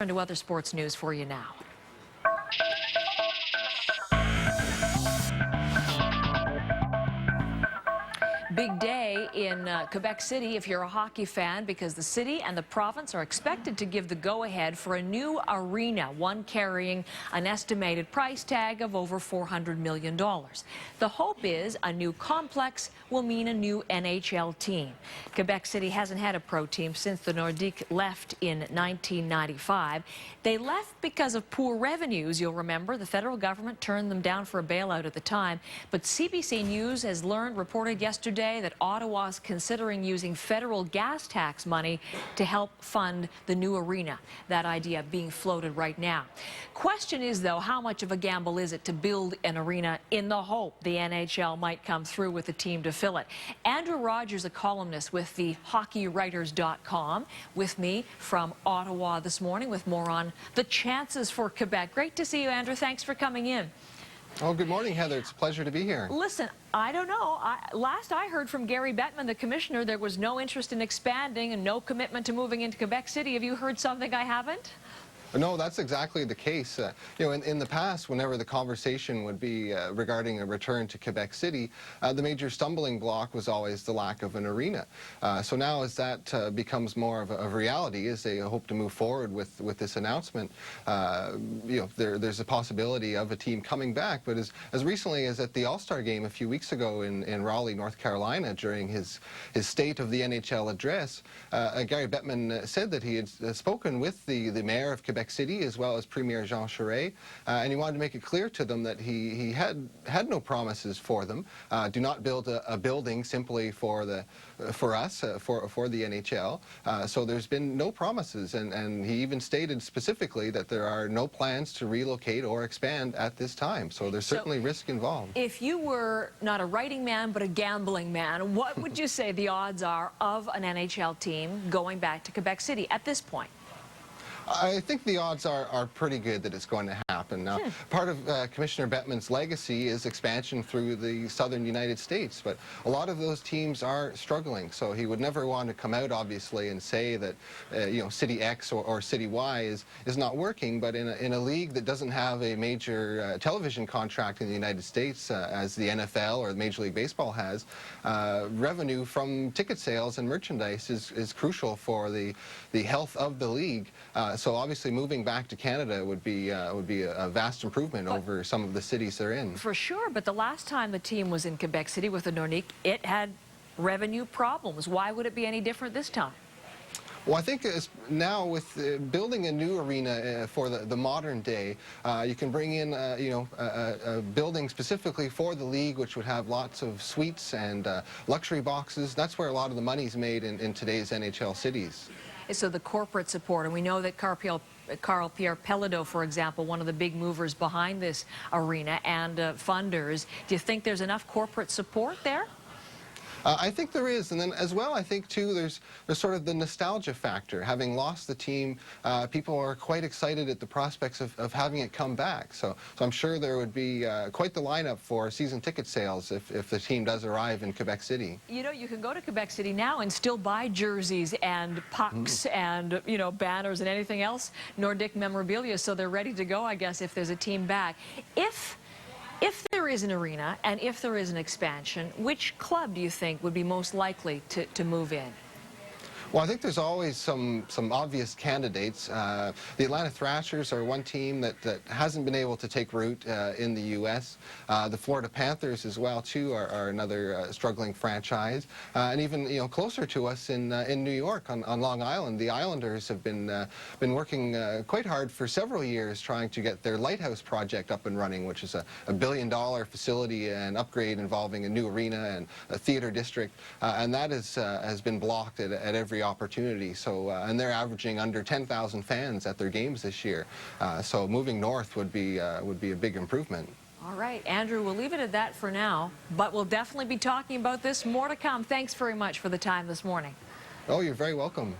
On to other sports news for you now. Big day in Quebec City if you're a hockey fan, because the city and the province are expected to give the go-ahead for a new arena, one carrying an estimated price tag of over $400 million. The hope is a new complex will mean a new NHL team. Quebec City hasn't had a pro team since the Nordiques left in 1995. They left because of poor revenues, you'll remember. The federal government turned them down for a bailout at the time. But CBC News has reported yesterday that Ottawa is considering using federal gas tax money to help fund the new arena. That idea being floated right now. Question is, though, how much of a gamble is it to build an arena in the hope the NHL might come through with a team to fill it? Andrew Rodger is a columnist with the HockeyWriters.com, with me from Ottawa this morning with more on the chances for Quebec. Great to see you, Andrew. Thanks for coming in. Oh, good morning, Heather. It's a pleasure to be here. Listen, I don't know. Last I heard from Gary Bettman, the commissioner, there was no interest in expanding and no commitment to moving into Quebec City. Have you heard something I haven't? No, that's exactly the case. In the past, whenever the conversation would be regarding a return to Quebec City, the major stumbling block was always the lack of an arena. So now, as that becomes more of a reality, as they hope to move forward with this announcement, there's a possibility of a team coming back. But as recently as at the All-Star game a few weeks ago in Raleigh, North Carolina, during his State of the NHL address, Gary Bettman said that he had spoken with the mayor of Quebec City, as well as Premier Jean Charest, and he wanted to make it clear to them that he had no promises for them. Do not build a building simply for us, for the NHL. So there's been no promises, and he even stated specifically that there are no plans to relocate or expand at this time. So there's certainly risk involved. If you were not a writing man but a gambling man, what would you say the odds are of an NHL team going back to Quebec City at this point? I think the odds are pretty good that it's going to happen. Now, part of Commissioner Bettman's legacy is expansion through the southern United States, but a lot of those teams are struggling, so he would never want to come out, obviously, and say that City X or City Y is not working. But in a league that doesn't have a major television contract in the United States, as the NFL or Major League Baseball has, revenue from ticket sales and merchandise is crucial for the health of the league. So obviously moving back to Canada would be a vast improvement over some of the cities they're in. For sure, but the last time the team was in Quebec City with the Nordiques, it had revenue problems. Why would it be any different this time? Well, I think now with building a new arena for the modern day, you can bring in a building specifically for the league, which would have lots of suites and luxury boxes. That's where a lot of the money's made in today's NHL cities. So the corporate support, and we know that Carl-Pierre Pelado, for example, one of the big movers behind this arena, and funders. Do you think there's enough corporate support there? I think there is, and then as well, I think too, there's sort of the nostalgia factor. Having lost the team, people are quite excited at the prospects of having it come back. So I'm sure there would be quite the lineup for season ticket sales if the team does arrive in Quebec City. You know, you can go to Quebec City now and still buy jerseys and pucks and banners and anything else, Nordique memorabilia. So they're ready to go, I guess, if there's a team back. If there is an arena and if there is an expansion, which club do you think would be most likely to move in? Well, I think there's always some obvious candidates. The Atlanta Thrashers are one team that hasn't been able to take root in the U.S. The Florida Panthers as well, too, are another struggling franchise. And even closer to us in New York on Long Island, the Islanders have been working quite hard for several years trying to get their Lighthouse project up and running, which is a $1 billion facility and upgrade involving a new arena and a theater district. And that has been blocked at every opportunity. So and they're averaging under 10,000 fans at their games this year. So moving north would be a big improvement. All right, Andrew, we'll leave it at that for now, but we'll definitely be talking about this more to come. Thanks very much for the time this morning. Oh, you're very welcome.